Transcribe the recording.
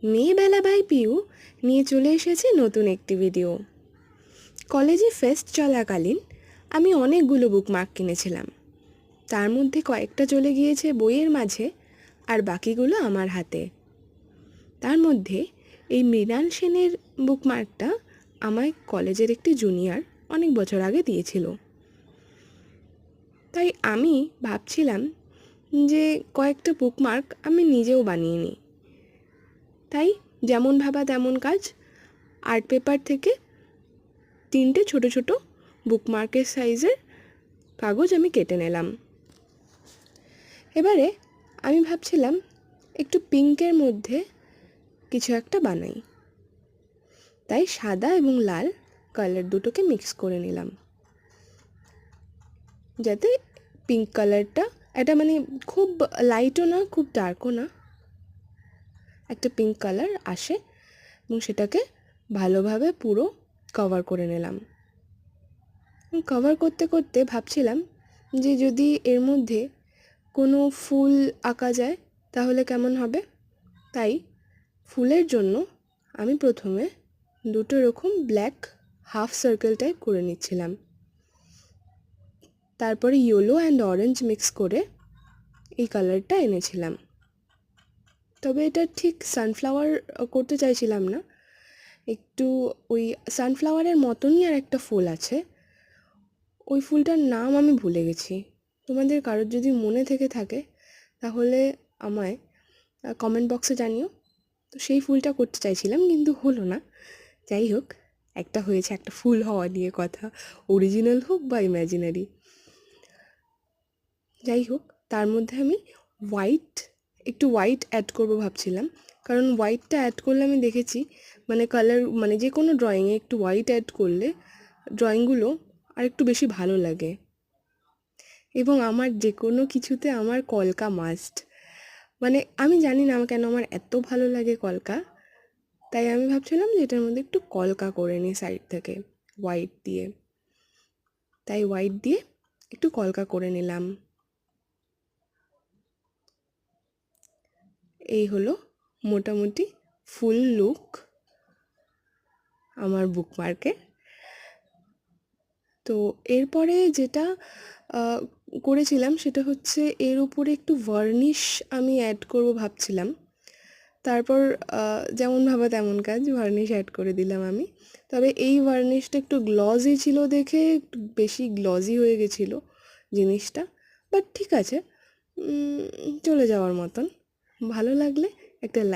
মেয়েবেলা by Piu নিয়ে চলে এসেছে নতুন একটি ভিডিও। কলেজে ফেস্ট চলাকালীন আমি অনেকগুলো বুকমার্ক কিনেছিলাম। তার মধ্যে কয়েকটা চলে গিয়েছে বইয়ের মাঝে, আর বাকিগুলো আমার হাতে। তার মধ্যে এই মৃণাল সেনের বুকমার্কটা আমায় কলেজের একটি জুনিয়র অনেক বছর আগে দিয়েছিল। তাই আমি ভাবছিলাম যে কয়েকটা বুকমার্ক আমি নিজেও বানিয়ে নিই। তাই যেমন ভাবা তেমন কাজ, আর্ট পেপার থেকে 3টে ছোট ছোট বুকমার্কের সাইজের কাগজ আমি কেটে নিলাম। এবারে আমি ভাবছিলাম একটু পিঙ্কের মধ্যে কিছু একটা বানাই। তাই সাদা এবং লাল কালার দুটোকে মিক্স করে নিলাম, যাতে পিঙ্ক কালারটা এটা মানে খুব লাইটও না খুব ডার্কও না, একটা পিঙ্ক কালার আসে, এবং সেটাকে ভালোভাবে পুরো কভার করে নিলাম। কভার করতে করতে ভাবছিলাম যে যদি এর মধ্যে কোনো ফুল আঁকা যায় তাহলে কেমন হবে। তাই ফুলের জন্য আমি প্রথমে দুটো এরকম ব্ল্যাক হাফ সার্কেল টাইপ করে নিচ্ছিলাম। তারপরে ইয়েলো অ্যান্ড অরেঞ্জ মিক্স করে এই কালারটা এনেছিলাম। তবে এটা ঠিক সানফ্লাওয়ার করতে চাইছিলাম না, একটু ওই সানফ্লাওয়ারের মতনই আর একটা ফুল আছে, ওই ফুলটার নাম আমি ভুলে গেছি। তোমাদের কারোর যদি মনে থেকে থাকে তাহলে আমায় কমেন্ট বক্সে জানিও। তো সেই ফুলটা করতে চাইছিলাম কিন্তু হলো না। যাই হোক, একটা হয়েছে, একটা ফুল হওয়া নিয়ে কথা, অরিজিনাল হোক বা ইম্যাজিনারি। যাই হোক, তার মধ্যে আমি একটু হোয়াইট অ্যাড করবো ভাবছিলাম, কারণ হোয়াইটটা অ্যাড করলে আমি দেখেছি মানে কালার মানে যে কোনো ড্রয়িংয়ে একটু হোয়াইট অ্যাড করলে ড্রয়িংগুলো আর একটু বেশি ভালো লাগে। এবং আমার যে কোনো কিছুতে আমার কলকা মাস্ট, মানে আমি জানি না কেন আমার এত ভালো লাগে কলকা। তাই আমি ভাবছিলাম যে এটার মধ্যে একটু কলকা করে নিই সাইড থেকে হোয়াইট দিয়ে। তাই হোয়াইট দিয়ে একটু কলকা করে নিলাম। এই হলো মোটামুটি ফুল লুক আমার বুকমার্কে। তো এরপরে যেটা করেছিলাম সেটা হচ্ছে এর উপরে একটু ভার্নিশ আমি অ্যাড করব ভাবছিলাম। তারপর যেমন ভাবা তেমন কাজ, ভার্নিশ অ্যাড করে দিলাম আমি। তবে এই ভার্নিশটা একটু গ্লজি ছিল দেখে একটু বেশি গ্লজি হয়ে গেছিলো জিনিসটা, বাট ঠিক আছে, চলে যাওয়ার মতন। ভালো লাগলে একটা